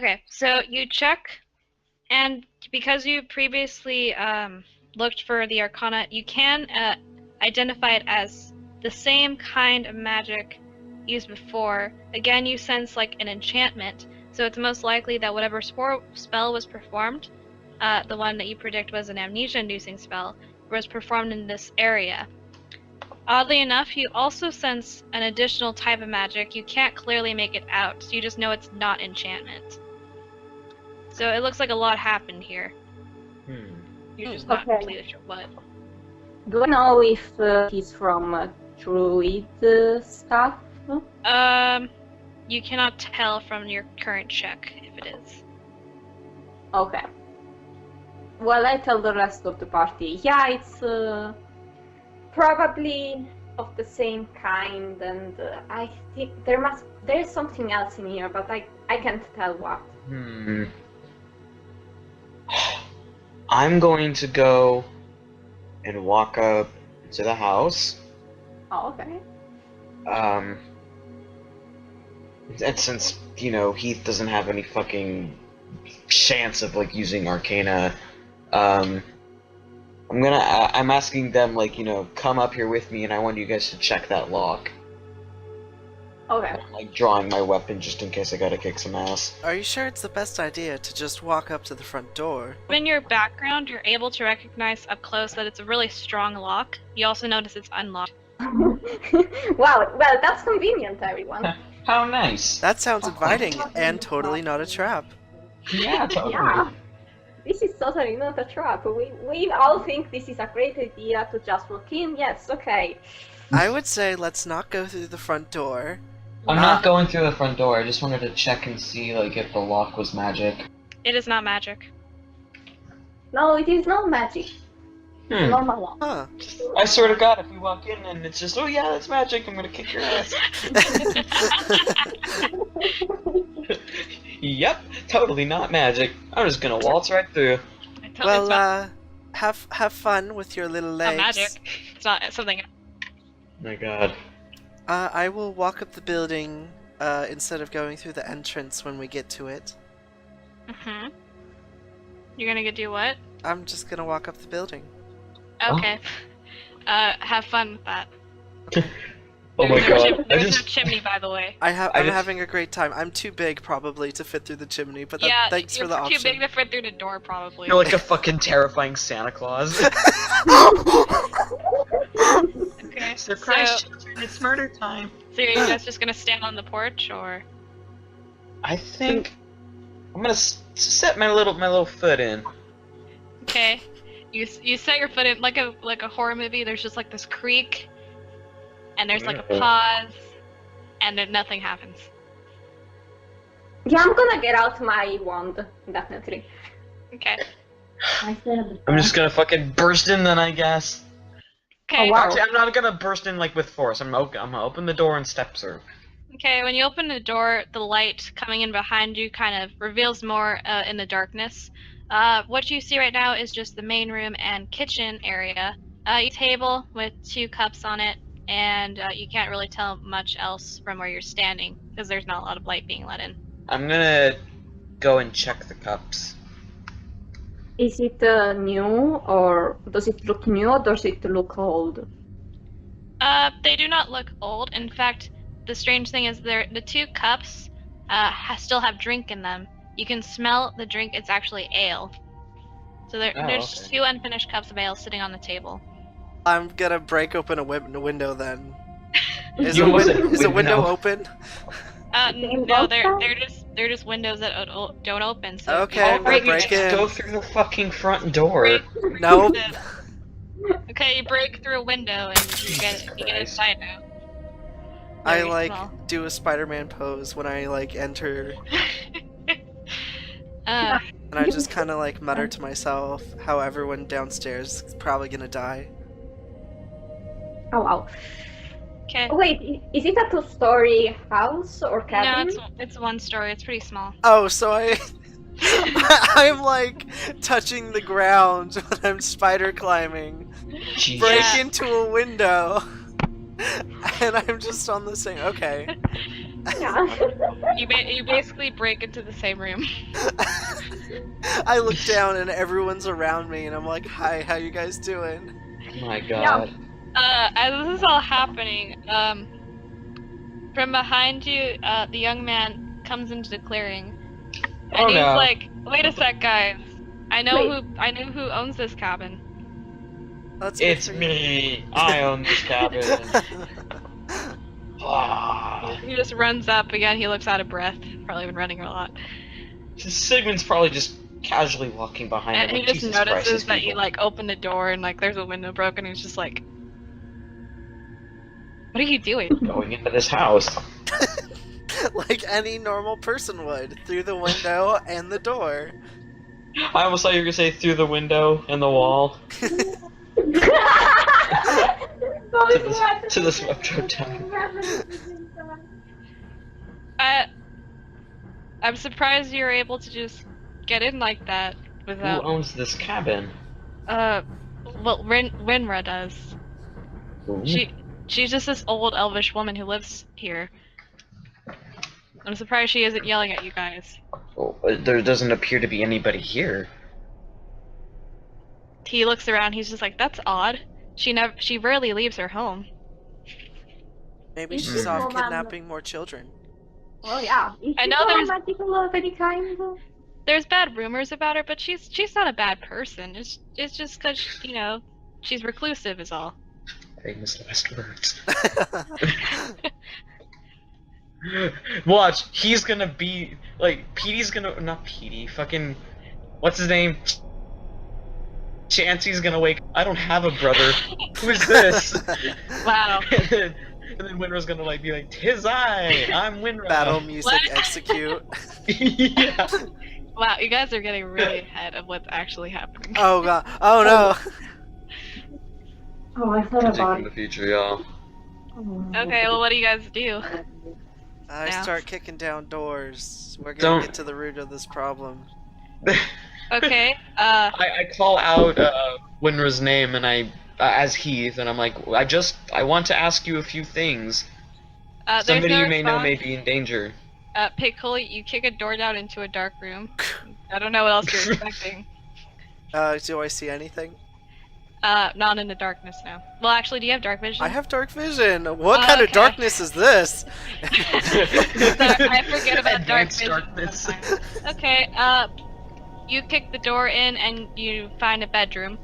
Okay, so you check, and because you previously looked for the Arcana, you can identify it as the same kind of magic used before. Again, you sense like an enchantment, so it's most likely that whatever spell was performed, the one that you predict was an amnesia-inducing spell, was performed in this area. Oddly enough, you also sense an additional type of magic. You can't clearly make it out, so you just know it's not enchantment. So it looks like a lot happened here. You're just not completely sure what. Do I know if he's from Druid stuff? You cannot tell from your current check if it is. Okay. Well, I tell the rest of the party. Yeah, it's probably of the same kind, and I think there's something else in here, but I can't tell what. I'm going to go and walk up to the house. Oh, okay. And since, you know, Heath doesn't have any fucking chance of, like, using Arcana, I'm asking them, like, you know, come up here with me, and I want you guys to check that lock. Okay. I'm, like, drawing my weapon just in case I gotta kick some ass. Are you sure it's the best idea to just walk up to the front door? In your background, you're able to recognize up close that it's a really strong lock. You also notice it's unlocked. Wow, well, that's convenient, everyone. How nice! That sounds inviting and totally not a trap. Yeah, totally. Yeah. This is totally not a trap. We all think this is a great idea to just walk in. Yes, okay. I would say let's not go through the front door. I'm not going through the front door, I just wanted to check and see, like, if the lock was magic. It is not magic. No, it is not magic. Normal lock. Huh. I swear to God, if we walk in and it's just, oh yeah, that's magic, I'm gonna kick your ass. Yep, totally not magic. I'm just gonna waltz right through. Well, have fun with your little legs. Not magic. It's not something. My God. I will walk up the building instead of going through the entrance when we get to it. You're gonna do what? I'm just gonna walk up the building. Okay. Have fun with that. Oh my God. There's no chimney, by the way. I'm having a great time. I'm too big, probably, to fit through the chimney, but thanks for the option. You're too big to fit through the door, probably. You're like a fucking terrifying Santa Claus. Okay, Surprise children, it's murder time. So you guys just gonna stand on the porch, or? I think I'm gonna set my little foot in. Okay. You set your foot in like a horror movie. There's just like this creak, and there's like a pause, and then nothing happens. Yeah, I'm gonna get out my wand, definitely. Okay. I'm just gonna fucking burst in then, I guess. Okay. Oh, wow. Actually, I'm not gonna burst in like with force. I'm gonna open the door and step through. Okay, when you open the door, the light coming in behind you kind of reveals more in the darkness. What you see right now is just the main room and kitchen area. A table with 2 cups on it, and you can't really tell much else from where you're standing because there's not a lot of light being let in. I'm gonna go and check the cups. Is it new, or does it look new, or does it look old? They do not look old. In fact, the strange thing is the 2 cups still have drink in them. You can smell the drink. It's actually ale. So there's 2 unfinished cups of ale sitting on the table. I'm gonna break open a window then. Is You a almost said window window. open? No, they're just windows that don't open. So Okay, you break, break in. Go through the fucking front door. No. Okay, you break through a window and you get inside now. I Very like small. do a Spider-Man pose when I like enter, Uh, and I just kind of like mutter to myself how everyone downstairs is probably gonna die. Oh wow. okay. Wait, is it a 2-story house or No, cabin? it's 1 story. It's pretty small. Oh, so I'm like touching the ground when I'm spider climbing, break Yeah. into a window, and I'm just on the same. Okay. Yeah. You basically break into the same room. I look down and everyone's around me, and I'm like, "Hi, how you guys doing?" Oh my god. As this is all happening, from behind you, the young man comes into the clearing, and Oh, he's no. like, "Wait a sec, guys. I know Wait. who owns this cabin." That's good It's for you. me. I own this cabin. Ah. He just runs up again. He looks out of breath. Probably been running a lot. Sigmund's probably just casually walking behind And him. he Like, just Jesus Christ, notices these that you people. like open the door and like there's a window broken. And he's just like, "What are you doing?" Going into this house. Like any normal person would, through the window and the door. I almost thought you were gonna say through the window and the wall to the swept town. I'm surprised you're able to just get in like that Who without. owns this cabin? Well, Winra does. Who? She's just this old elvish woman who lives here. I'm surprised she isn't yelling at you guys. Oh, there doesn't appear to be anybody here. He looks around. He's just like, "That's odd. She rarely leaves her home." Maybe Is she's this off woman- kidnapping more children. Well, yeah. Is I she know there's- magical of any kind? There's bad rumors about her, but she's not a bad person. It's just because she's reclusive is all. Famous last words. Watch, he's gonna be like Petey's gonna not Petey, fucking what's his name? Chancey's gonna wake. I don't have a brother. Who is this? Wow. and then Winra's gonna like be like, "'Tis I'm Winra." Battle music What? execute. Yeah. Wow, you guys are getting really ahead of what's actually happening. Oh god. Oh no. Oh, I thought about Predicting it. the future, y'all. Okay, well, what do you guys do? I Yeah. start kicking down doors. We're gonna Don't- get to the root of this problem. Okay, I call out Winra's name and I as Heath and I'm like, I want to ask you a few things. there's Somebody no you may know may response. be in danger. Pickle, you kick a door down into a dark room. I don't know what else you're expecting. Do I see anything? Not in the darkness now. Well, actually, do you have dark vision? I have dark vision. What Oh, kind of okay. darkness is this? Sorry, I forget about dark Advanced vision darkness. sometimes. Okay, you kick the door in and you find a bedroom.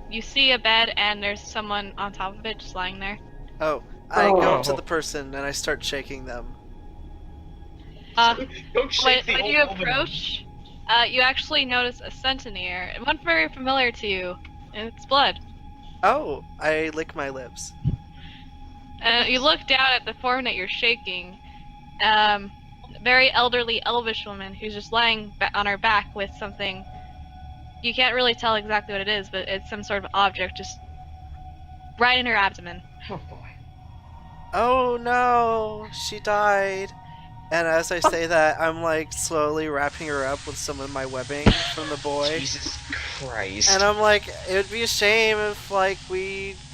You see a bed and there's someone on top of it just lying there. Oh, I go up to Oh. the person and I start shaking them. Don't When, shake the when old you woman. approach, you actually notice a scent in the air, and one very familiar to you, and it's blood. Oh, I lick my lips. You look down at the form that you're shaking. Very elderly elvish woman who's just lying on her back with something. You can't really tell exactly what it is, but it's some sort of object just right in her abdomen. Oh boy. Oh no, she died. And as I say that, I'm like slowly wrapping her up with some of my webbing from the boy. Jesus Christ. And I'm like, it would be a shame if like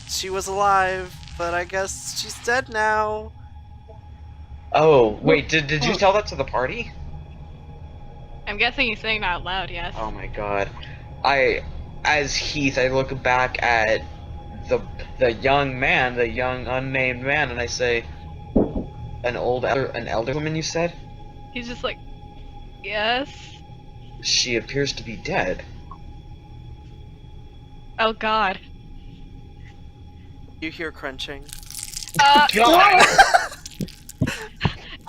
she was alive, but I guess she's dead now. Oh, wait, did you tell that to the I'm guessing he's saying that out loud, yes. Oh my god. As Heath, I look back at the young man, the young unnamed man, and I say, an elder woman, you said? He's just like, yes. She appears to be dead. Oh god. You hear crunching. God!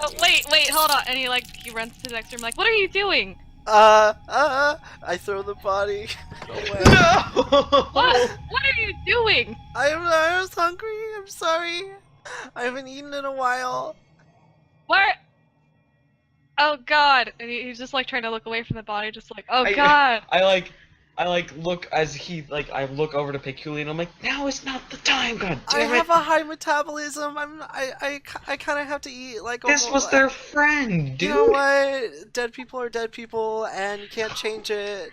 Oh, wait, hold on. And he runs to the next room like, what are you doing? I throw the body away. No! What are you doing? I was hungry, I'm sorry. I haven't eaten in a while. What? Oh god. And he's just like trying to look away from the body, just like, oh I- god. I look as he I look over to Peculi and I'm like, now is not the time, god I damn it! have a high metabolism. I kind of have to eat like This was their friend, dude. You know what? Dead people are dead people, and you can't change it.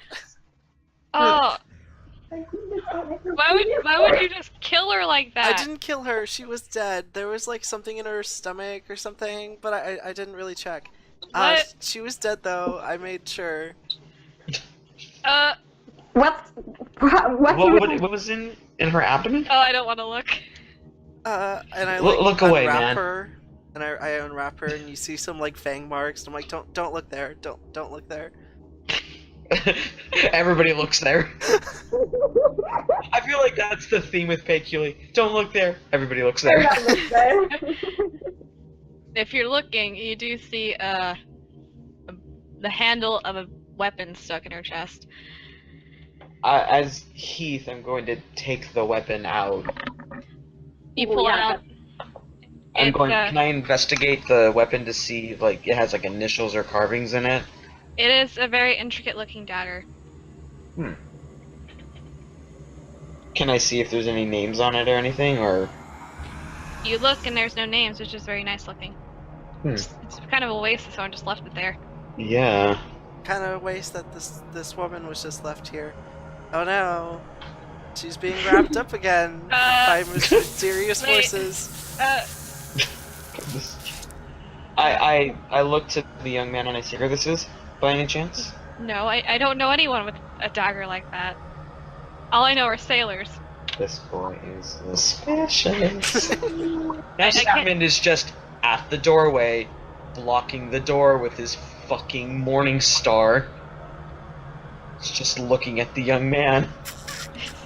Oh, Why would you just kill her like I that? didn't kill her. She was dead. There was like something in her stomach or something, but I didn't really check. What? She was dead though. I made sure. What What was in her abdomen? Oh, I don't want to look. And I Look away, unwrap man. her, and I unwrap her, and you see some like fang marks. I'm like, don't look there. Don't look there. Everybody looks there. I feel like that's the theme with Peculi. Don't look there. Everybody looks there. If you're looking, you do see the handle of a weapon stuck in her chest. As Heath, I'm going to take the weapon out. You pull it out. Can I investigate the weapon to see, like, it has, like, initials or carvings in it? It is a very intricate-looking dagger. Can I see if there's any names on it or anything, or...? You look and there's no names, which is very nice looking. It's kind of a waste if someone just left it there. Yeah. Kind of a waste that this woman was just left here. Oh no, she's being wrapped up again by mysterious forces. I looked at the young man and I see who this is, by any chance? No, I don't know anyone with a dagger like that. All I know are sailors. This boy is the specialist. Now Gavin is just at the doorway, blocking the door with his fucking morning star. He's just looking at the young man.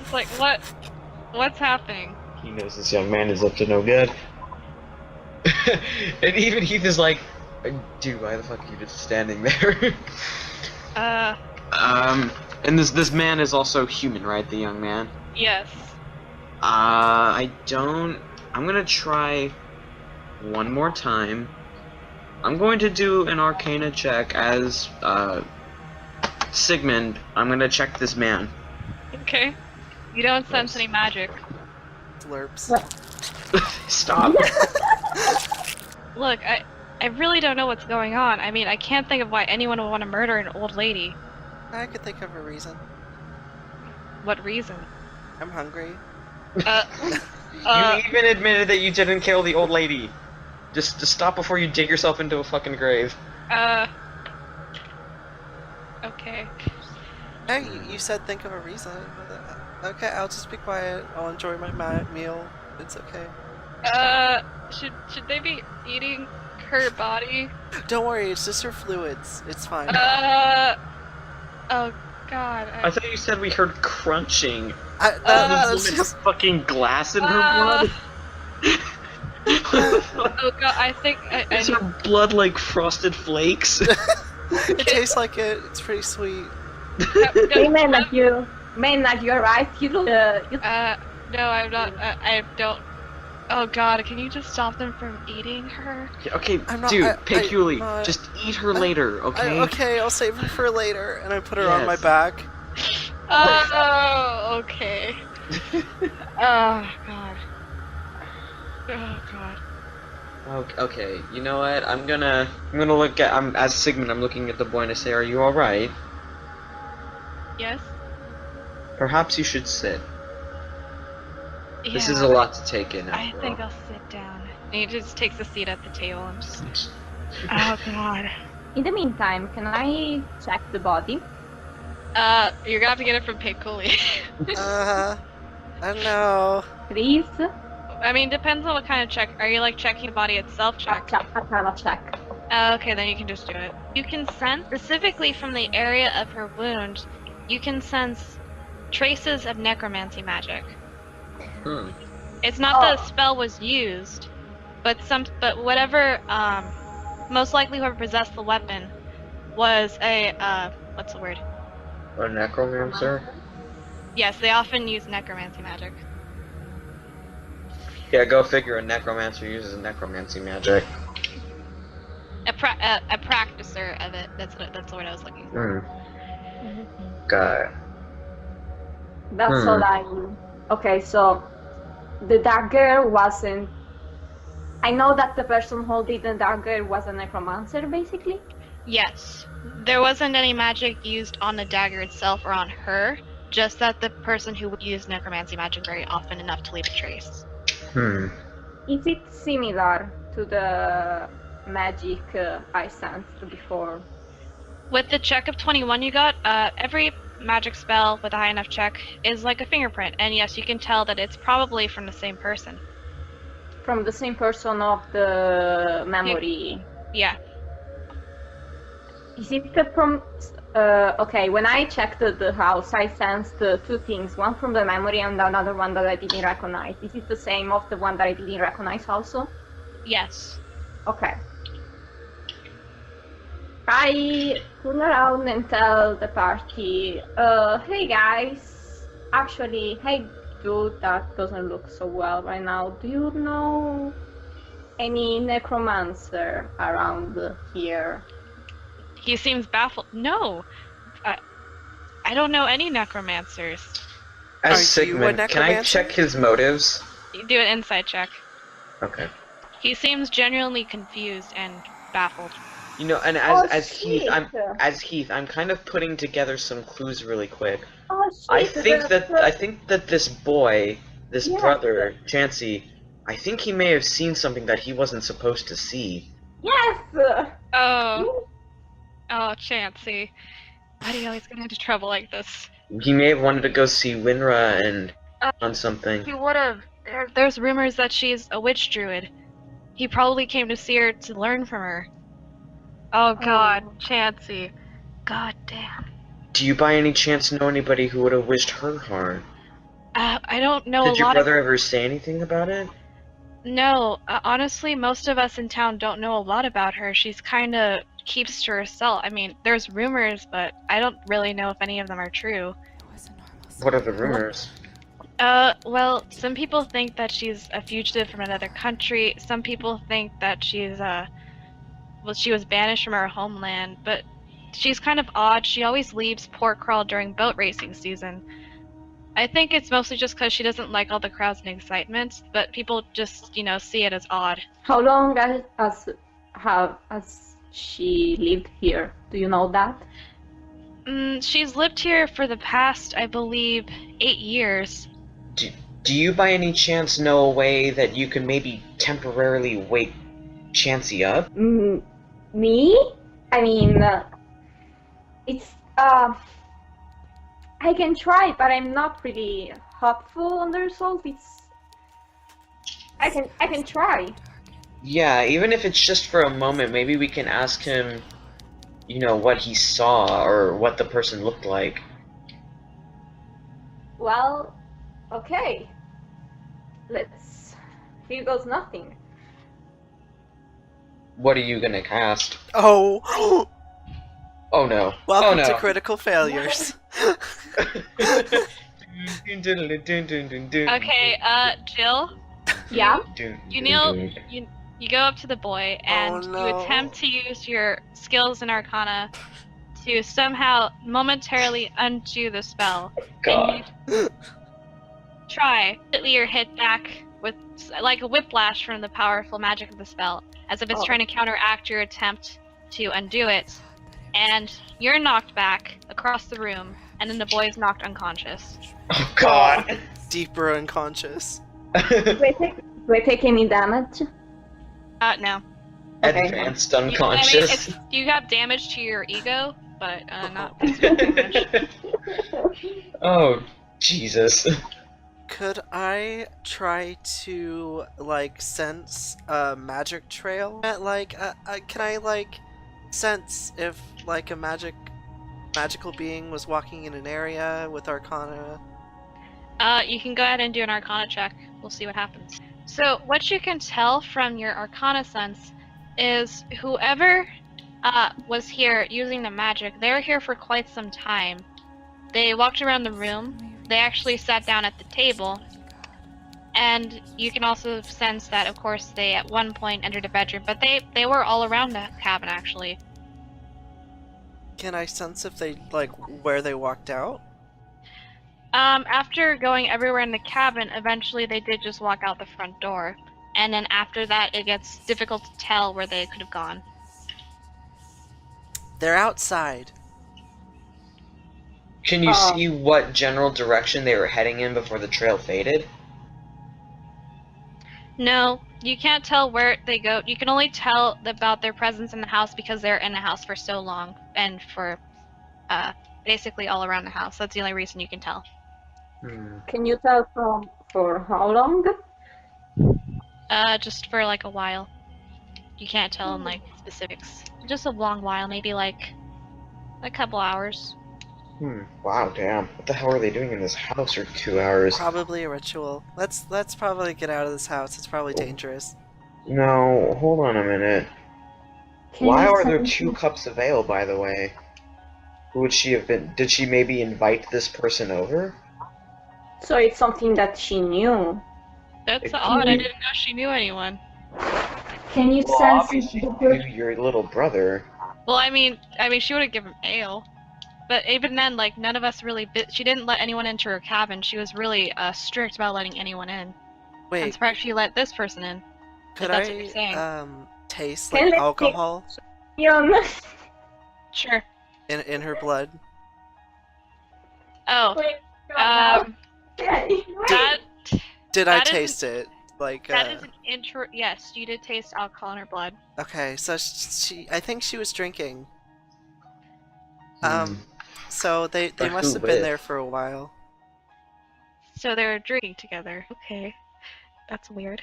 It's like, what's happening? He knows this young man is up to no good. And even Heath is like, dude, why the fuck are you just standing there? And this man is also human, right? The young man? Yes. I'm gonna try one more time. I'm going to do an Arcana check as, Sigmund. I'm gonna check this man. Okay. You don't sense any magic. Slurps. Stop. Look, I really don't know what's going on. I mean, I can't think of why anyone would want to murder an old lady. I could think of a reason. What reason? I'm hungry. You even admitted that you didn't kill the old lady. Just stop before you dig yourself into a fucking grave. Okay. Hey, you said think of a reason. Okay, I'll just be quiet. I'll enjoy my meal. It's okay. Should they be eating her body? Don't worry, it's just her fluids. It's fine. Oh god. I thought you said we heard crunching. That's There's a fucking glass in her blood. Oh god, I think Is her blood like frosted flakes? It tastes like it. It's pretty sweet. Hey, Magnus, you're right. You look. No, I'm not. I don't. Oh god, can you just stop them from eating her? Okay, I'm not- dude, I- Peculi, I- just eat her later, okay? Okay, I'll save her for later. And I put her on my Yes. back. Oh, okay. Oh god. Oh god. Okay, you know what? I'm gonna look at. As Sigmund. I'm looking at the boy and I say, "Are you all right? Yes. Perhaps you should sit. This Yeah, is a lot to take in." I After think all. I'll sit down. And he just takes a seat at the table and just. Oh god. In the meantime, can I check the body? You're gonna have to get it from Peculi. I don't know. Please? I mean, depends on what kind of check. Are you like checking the body itself? Check. I cannot check. Okay, then you can just do it. You can sense, specifically from the area of her wound, you can sense traces of necromancy magic. It's not that a spell was used, but whatever, most likely whoever possessed the weapon was a, what's the word? A necromancer? Yes, they often use necromancy magic. Yeah, go figure. A necromancer uses necromancy magic. A practicer of it. That's the word I was looking for. Got it. That's all I. Okay, so the dagger wasn't. I know that the person holding the dagger was a necromancer, basically. Yes. There wasn't any magic used on the dagger itself or on her just that the person who would use necromancy magic very often enough to leave a trace. Is it similar to the magic I sensed before? With the check of 21 you got, every magic spell with a high enough check is like a fingerprint, and yes, you can tell that it's probably from the same person. From the same person of the memory? Yeah. Is it from... okay, when I checked the house, I sensed two things, one from the memory and another one that I didn't recognize. Is it the same of the one that I didn't recognize also? Yes. Okay. I turn around and tell the party, hey guys, actually, hey dude, that doesn't look so well right now. Do you know any necromancer around here? He seems baffled. No! I don't know any necromancers. As Sigmund, can I check his motives? You do an insight check. Okay. He seems genuinely confused and baffled. You know, and as Heath, I'm kind of putting together some clues really quick. Oh, shit, I think that this boy, this brother, Chansey, I think he may have seen something that he wasn't supposed to see. Yes! Oh, Chansey. Why do you always get into trouble like this? He may have wanted to go see Winra and on something. He would've. There's rumors that she's a witch druid. He probably came to see her to learn from her. Oh god, Chansey. God damn. Do you by any chance know anybody who would have wished her harm? I don't know Did your brother ever say anything about it? No, honestly, most of us in town don't know a lot about her. She's kinda keeps to herself. I mean, there's rumors, but I don't really know if any of them are true. What are the rumors? Well, some people think that she's a fugitive from another country. Some people think that she's, she was banished from her homeland, but she's kind of odd. She always leaves Port Crawl during boat racing season. I think it's mostly just because she doesn't like all the crowds and excitement, but people just, see it as odd. How long has she lived here? Do you know that? She's lived here for the past, I believe, 8 years. Do you by any chance know a way that you can maybe temporarily wake Chansey up? Me? I mean, it's, I can try, but I'm not really hopeful on the result. I can try. Yeah, even if it's just for a moment, maybe we can ask him, what he saw or what the person looked like. Well, okay. Here goes nothing. What are you gonna cast? Oh! Oh no. Welcome to critical failures. Okay, Jill? Yeah? You go up to the boy, and you attempt to use your skills in Arcana to somehow momentarily undo the spell. God. And you try. You're hit back with like a whiplash from the powerful magic of the spell, as if it's trying to counteract your attempt to undo it. And you're knocked back across the room, and then the boy's knocked unconscious. Oh god. Deeper unconscious. Do I take any damage? No. Okay. Advanced unconscious. You have damage to your ego, but not physical damage. Oh, Jesus. Could I try to, sense a magic trail? Can I, sense if, a magical being was walking in an area with Arcana? You can go ahead and do an Arcana check. We'll see what happens. So, what you can tell from your Arcana sense is whoever was here using the magic, they were here for quite some time. They walked around the room. They actually sat down at the table. And you can also sense that, of course, they at one point entered a bedroom, but they were all around the cabin, actually. Can I sense if they, where they walked out? After going everywhere in the cabin, eventually they did just walk out the front door. And then after that, it gets difficult to tell where they could have gone. They're outside. Can you see what general direction they were heading in before the trail faded? No, you can't tell where they go. You can only tell about their presence in the house because they're in the house for so long and for basically all around the house. That's the only reason you can tell. Can you tell for how long? Just for like a while. You can't tell in like specifics. Just a long while, maybe like a couple hours. Wow, damn. What the hell are they doing in this house for 2 hours? Probably a ritual. Let's probably get out of this house. It's probably dangerous. No, hold on a minute. Why are there 2 cups of ale, by the way? Who would she have been? Did she maybe invite this person over? So it's something that she knew. That's odd. I didn't know she knew anyone. Can you Well, sense obviously she knew your little brother. Well, I mean, she would have given ale. But even then, like, none of us really... She didn't let anyone into her cabin. She was really strict about letting anyone in. Wait. I'm surprised she let this person in. Could that's what you're saying. Taste Can like I alcohol Sure. in her blood? Oh. Wait, That... Did I that is- taste it? Like That is an intro... Yes, you did taste alcohol in her blood. Okay, so I think she was drinking. So they But must who have been with? there for a while. So they were drinking together. Okay. That's weird.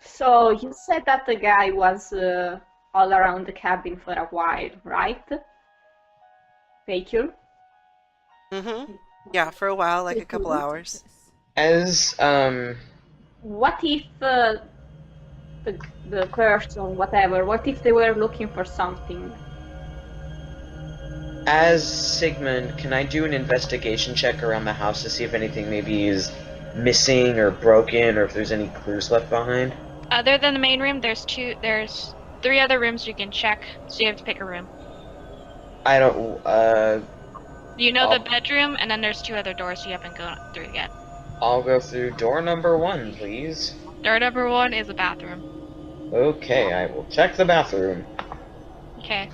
So you said that the guy was all around the cabin for a while, right? Vehicle? Yeah, for a while, like a couple hours. As, What if the person, whatever, what if they were looking for something? as Sigmund, can I do an investigation check around the house to see if anything maybe is missing or broken or if there's any clues left behind? Other than the main room, there's 3 other rooms you can check, so you have to pick a room. I don't, You know the bedroom, and then there's 2 other doors you haven't gone through yet. I'll go through door number 1, please. Door number 1 is a bathroom. Okay, I will check the bathroom. Okay.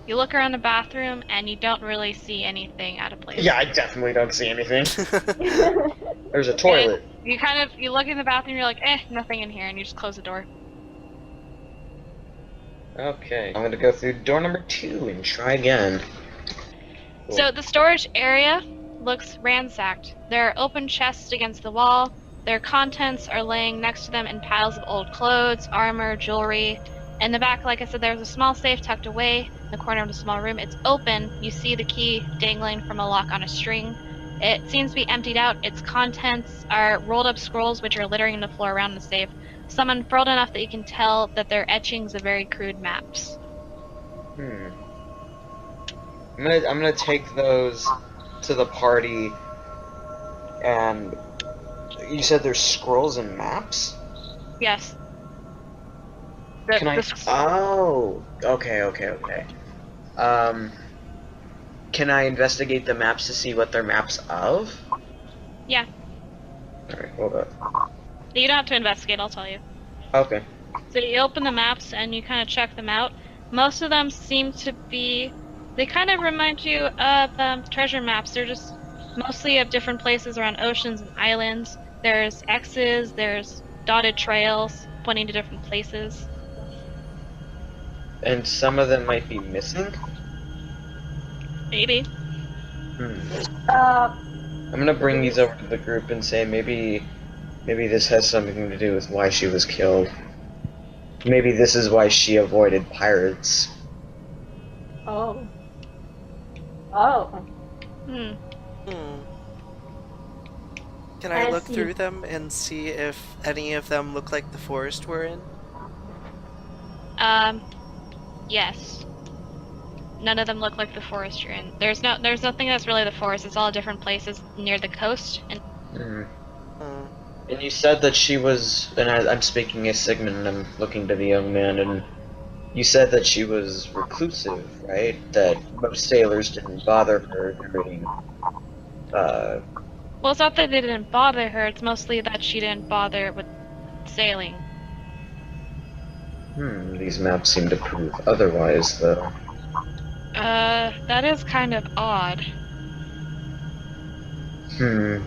You look around the bathroom, and you don't really see anything out of place. Yeah, I definitely don't see anything. There's a toilet. You look in the bathroom, you're like, nothing in here, and you just close the door. Okay, I'm gonna go through door number 2 and try again. Cool. So the storage area looks ransacked. There are open chests against the wall. Their contents are laying next to them in piles of old clothes, armor, jewelry. In the back, like I said, there's a small safe tucked away in the corner of the small room. It's open. You see the key dangling from a lock on a string. It seems to be emptied out. Its contents are rolled up scrolls which are littering the floor around the safe. Some unfurled enough that you can tell that they're etchings of very crude maps. I'm gonna take those to the party, and you said there's scrolls and maps? Yes. Oh, okay. Can I investigate the maps to see what they're maps of? Yeah. Alright, hold up. You don't have to investigate, I'll tell you. Okay. So you open the maps and you kind of check them out. Most of them seem to be... They kind of remind you of treasure maps. They're just mostly of different places around oceans and islands. There's X's, there's dotted trails pointing to different places. And some of them might be missing? Maybe. I'm gonna bring these over to the group and say maybe this has something to do with why she was killed. Maybe this is why she avoided pirates. Oh. Can I look see. through them and see if any of them look like the forest we're in? Yes. None of them look like the forest you're in. There's nothing that's really the forest. It's all different places near the coast. And And you said that she was, and I'm speaking as Sigmund, and I'm looking to the young man, and you said that she was reclusive, right? That most sailors didn't bother her during, well, it's not that they didn't bother her. It's mostly that she didn't bother with sailing. these maps seem to prove otherwise, though. That is kind of odd. I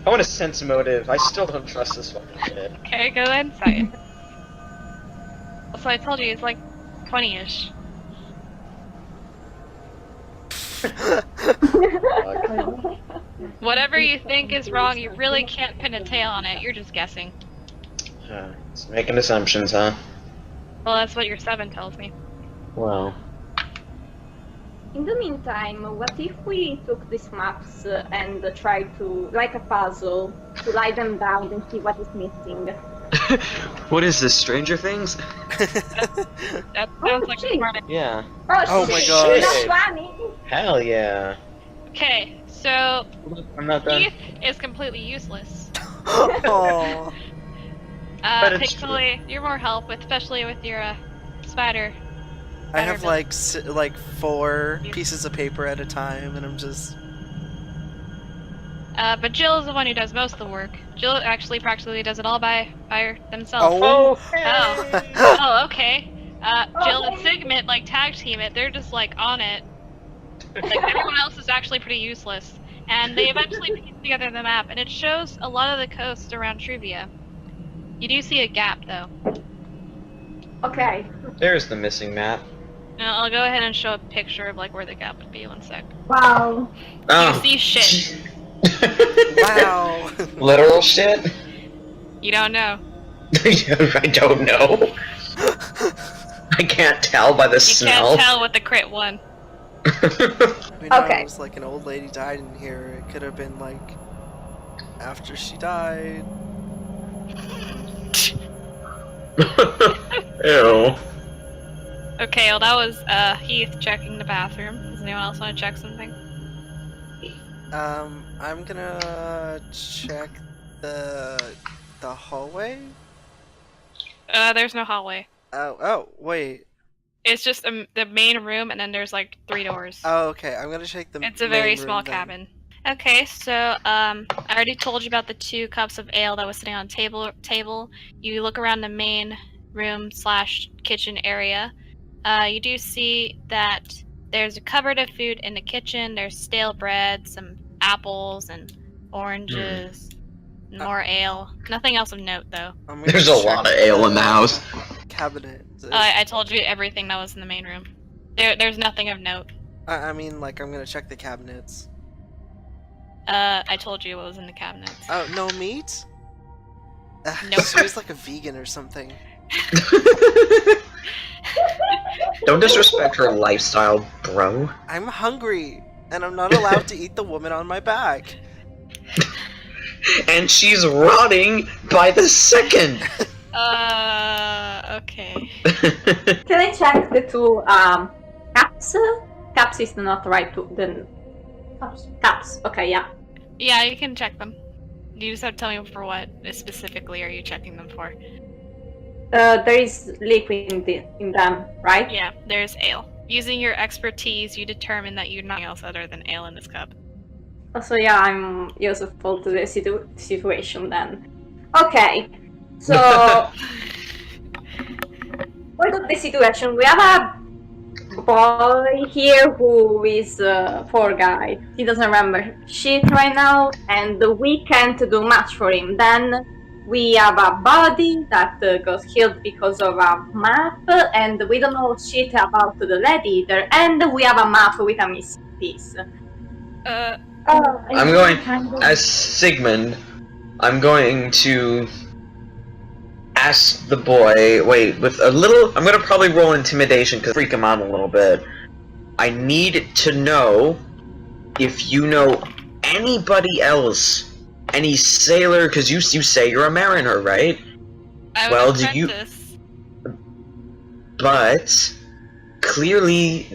want to sense motive. I still don't trust this fucking kid. Okay, go insight. So I told you, it's like 20-ish. Whatever you think is wrong, you really can't pin a tail on it. You're just guessing. It's making assumptions, huh? Well, that's what your 7 tells me. Wow. In the meantime, what if we took these maps and tried to, like a puzzle, to lie them down and see what is missing? What is this, Stranger Things? That sounds like a smart idea. Yeah. Oh my shit, gosh. That's funny! Hell yeah. Okay, so I'm not done. Keith is completely useless. Oh. But it's Thankfully, you're more help, especially with your spider. I have like 4 pieces of paper at a time, and I'm just. But Jill is the one who does most of the work. Jill actually practically does it all by themselves. Oh. Oh, okay. Jill and Sigmund like tag team it. They're just like on it. Like everyone else is actually pretty useless. And they eventually piece together the map, and it shows a lot of the coast around Trivia. You do see a gap though. Okay. There's the missing map. I'll go ahead and show a picture of like where the gap would be. One sec. Wow. You see shit. Wow. Literal shit? You don't know. I don't know. I can't tell by the You smell. can't tell with the crit one. Who knows? Okay. Like an old lady died in here. It could have been like after she died. Ew. Okay, well that was Heath checking the bathroom. Does anyone else want to check something? I'm gonna check the hallway. There's no hallway. Oh, wait. It's just the main room, and then there's like 3 doors. Oh, okay. I'm gonna check the. It's a very main room small then. cabin. Okay, so I already told you about the 2 cups of ale that was sitting on a table. You look around the main room / kitchen area. You do see that there's a cupboard of food in the kitchen. There's stale bread, some apples and oranges, and more ale. Nothing else of note though. I'm gonna There's a check lot of ale in the house. Cabinet. I told you everything that was in the main room. There's nothing of note. I mean, like, I'm gonna check the cabinets. I told you what was in the cabinets. Oh, no meat? Nope. So he's like a vegan or something. Don't disrespect her lifestyle, bro. I'm hungry, and I'm not allowed to eat the woman on my back. And she's rotting by the second. Okay. Can I check the 2 caps? Caps is not right to the caps. Okay, yeah. Yeah, you can check them. You just have to tell me for what specifically are you checking them for. There is liquid in them, right? Yeah, there's ale. Using your expertise, you determine that you're nothing else other than ale in this cup. So yeah, I'm useful to the situation then. Okay, so what of the situation? We have a boy here who is a poor guy. He doesn't remember shit right now, and we can't do much for him. Then we have a body that got killed because of a map, and we don't know shit about the lady either. And we have a map with a missing piece. I'm going, as Sigmund, I'm going to ask the boy, wait, with a little, I'm gonna probably roll intimidation because freak him out a little bit. I need to know if you know anybody else, any sailor, because you say you're a mariner, right? I was an apprentice. But clearly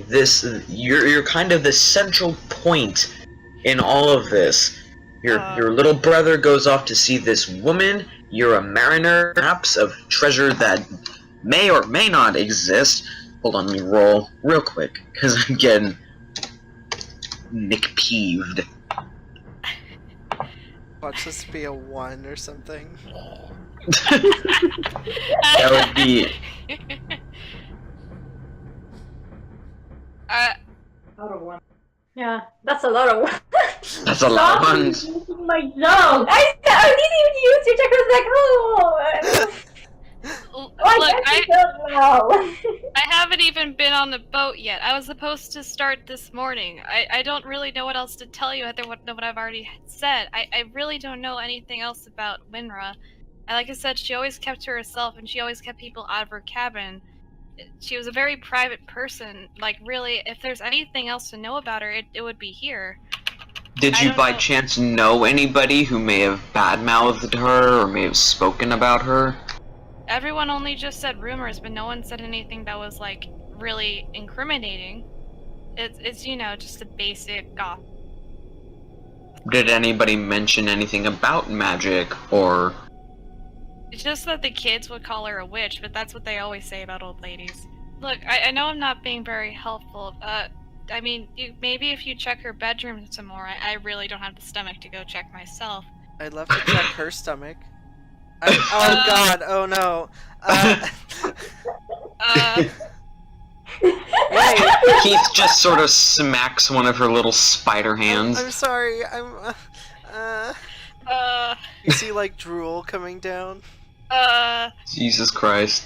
you're kind of the central point in all of this. Your little brother goes off to see this woman. You're a mariner, perhaps of treasure that may or may not exist. Hold on, let me roll real quick, because I'm getting Nick-peeved. Watch this be a 1 or something. That would be... Out of one. Yeah, that's a lot of one. That's a lot of ones. My dog. I didn't even use your check. I was like, oh. Look, I don't know. I haven't even been on the boat yet. I was supposed to start this morning. I don't really know what else to tell you other than what I've already said. I really don't know anything else about Winra. Like I said, she always kept to herself, and she always kept people out of her cabin. She was a very private person. Like, really, if there's anything else to know about her, it would be here. Did you by chance know anybody who may have badmouthed her or may have spoken about her? Everyone only just said rumors, but no one said anything that was, like, really incriminating. It's you know, just a basic gossip. Did anybody mention anything about magic, or... It's just that the kids would call her a witch, but that's what they always say about old ladies. Look, I know I'm not being very helpful. I mean, maybe if you check her bedroom some more, I really don't have the stomach to go check myself. I'd love to check her stomach. Oh god, oh no. Wait. Keith just sort of smacks one of her little spider hands. I'm sorry, You see, like, drool coming down? Jesus Christ.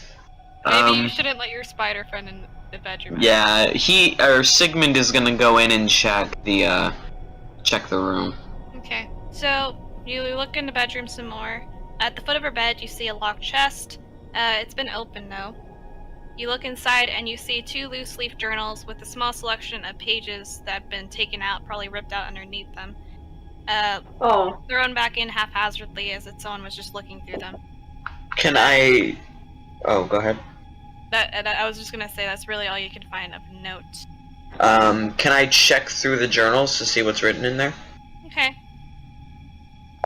Maybe you shouldn't let your spider friend in the bedroom. Yeah, Sigmund is gonna go in and check the room. Okay, so you look in the bedroom some more. At the foot of her bed, you see a locked chest. It's been open, though. You look inside, and you see 2 loose-leaf journals with a small selection of pages that have been taken out, probably ripped out underneath them. Thrown back in haphazardly as if someone was just looking through them. Can I... Oh, go ahead. I was just gonna say that's really all you can find of note. Can I check through the journals to see what's written in there? Okay.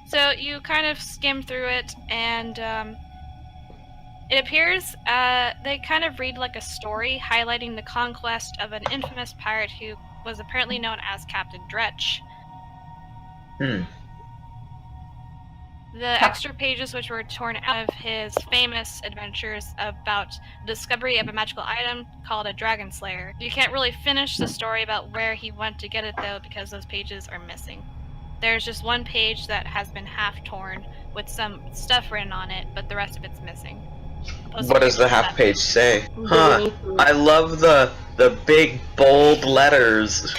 So you kind of skim through it, and it appears they kind of read like a story highlighting the conquest of an infamous pirate who was apparently known as Captain Dretch. The extra pages which were torn out of his famous adventures about the discovery of a magical item called a Dragon Slayer. You can't really finish the story about where he went to get it, though, because those pages are missing. There's just one page that has been half torn with some stuff written on it, but the rest of it's missing. What does the half page say? Huh. I love the big bold letters.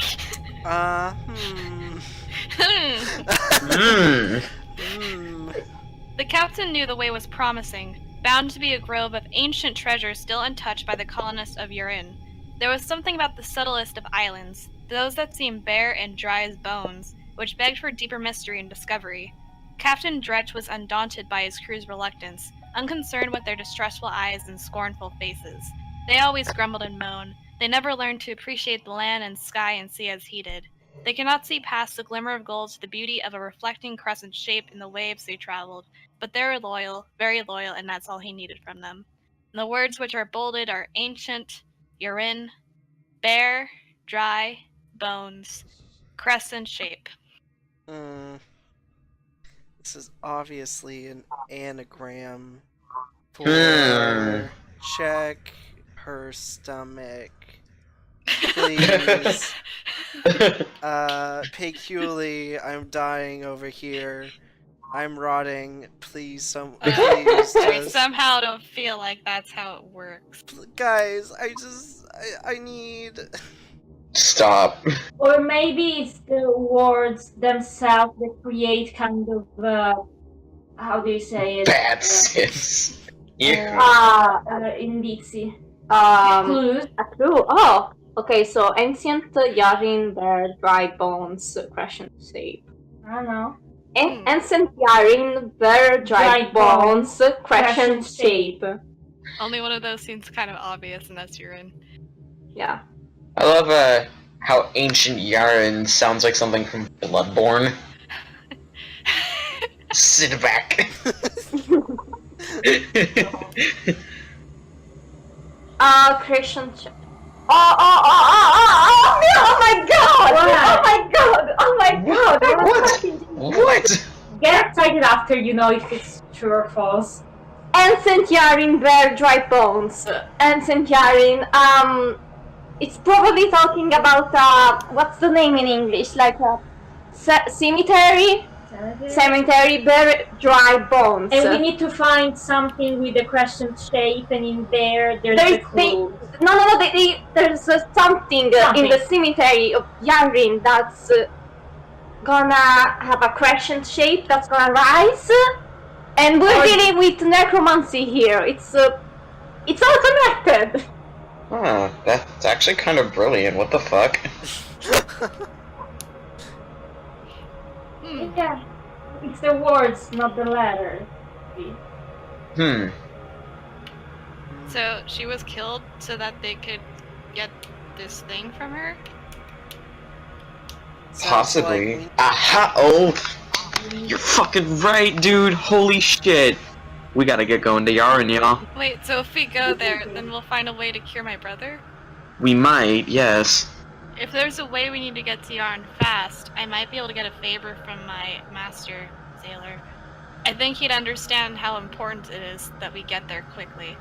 The captain knew the way was promising, bound to be a grove of ancient treasures still untouched by the colonists of Urin. There was something about the subtlest of islands, those that seemed bare and dry as bones, which begged for deeper mystery and discovery. Captain Dretch was undaunted by his crew's reluctance, unconcerned with their distrustful eyes and scornful faces. They always grumbled and moaned. They never learned to appreciate the land and sky and sea as he did. They could not see past the glimmer of gold to the beauty of a reflecting crescent shape in the waves they traveled, but they were loyal, very loyal, and that's all he needed from them. And the words which are bolded are ancient, urine, bare, dry, bones, crescent shape. This is obviously an anagram for check her stomach. Please. Peculiarly, I'm dying over here. I'm rotting. Please, please just... I somehow don't feel like that's how it works. Guys, I need... Stop. Or maybe it's the words themselves that create kind of, how do you say it? Bad sis. Indizi. Clues. A clue. Oh, okay, so ancient Yarin, their dry bones, crescent shape. I don't know. Ancient Yarin, their dry bones, crescent shape. Only one of those seems kind of obvious, and that's urine. Yeah. I love how ancient Yaren sounds like something from Bloodborne. Sit back. Crescent shape. Oh my god! What? Oh my god! What? Get excited after you know if it's true or false. Ancient Yarin, their dry bones. Ancient Yarin, It's probably talking about what's the name in English? Like a cemetery? Cemetery, very dry bones. And we need to find something with a crescent shape, and in there's a clue. No, there's something in the cemetery of Yarin that's gonna have a crescent shape that's gonna rise. And we're dealing with necromancy here. It's all connected. Huh, that's actually kind of brilliant. What the fuck? Yeah, it's the words, not the letter. Hmm. So she was killed so that they could get this thing from her? Sounds Possibly. like- Aha! Oh! You're fucking right, dude! Holy shit! We gotta get going to Yaren, y'all. Wait, so if we go there, then we'll find a way to cure my brother? We might, yes. If there's a way we need to get to Yarn fast, I might be able to get a favor from my master sailor. I think he'd understand how important it is that we get there quickly.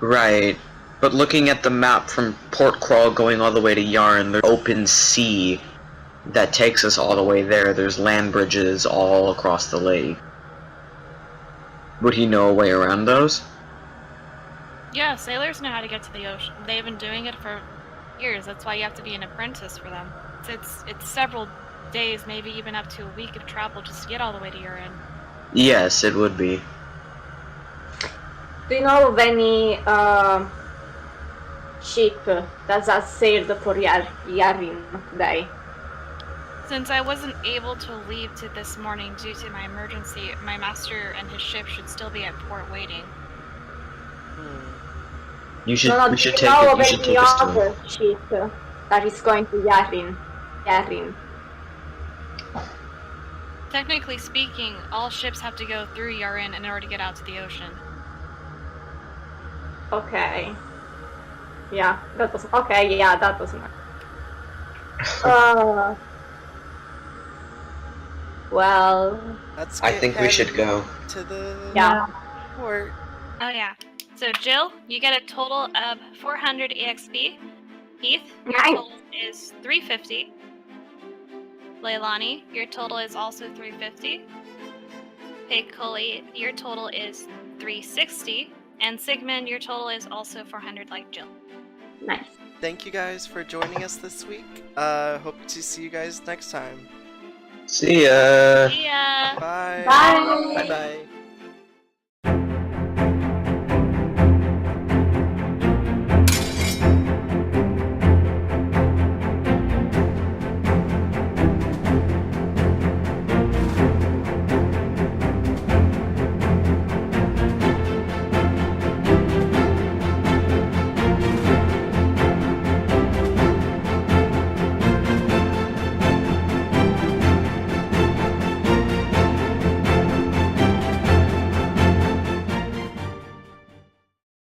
Right. But looking at the map from Port Crawl going all the way to Yarn, there's open sea that takes us all the way there. There's land bridges all across the lake. Would he know a way around those? Yeah, sailors know how to get to the ocean. They've been doing it for years. That's why you have to be an apprentice for them. It's several days, maybe even up to a week of travel just to get all the way to Yarn. Yes, it would be. Do you know of any ship that has sailed for Yarin today? Since I wasn't able to leave to this morning due to my emergency, my master and his ship should still be at port waiting. You should. No, we should do take you know it. of You should any take us to other him. ship that is going to Yarin? Technically speaking, all ships have to go through Yarn in order to get out to the ocean. Okay. Yeah, that doesn't. Okay, yeah, that doesn't. Well. Let's I get think we should headed go. to the Yeah. port. Oh yeah. So Jill, you get a total of 400 EXP. Heath, your Nice. total is 350. Leilani, your total is also 350. Pekoli, your total is 360. And Sigmund, your total is also 400 like Jill. Nice. Thank you guys for joining us this week. Hope to see you guys next time. See ya. See ya! Bye. Bye. Bye bye.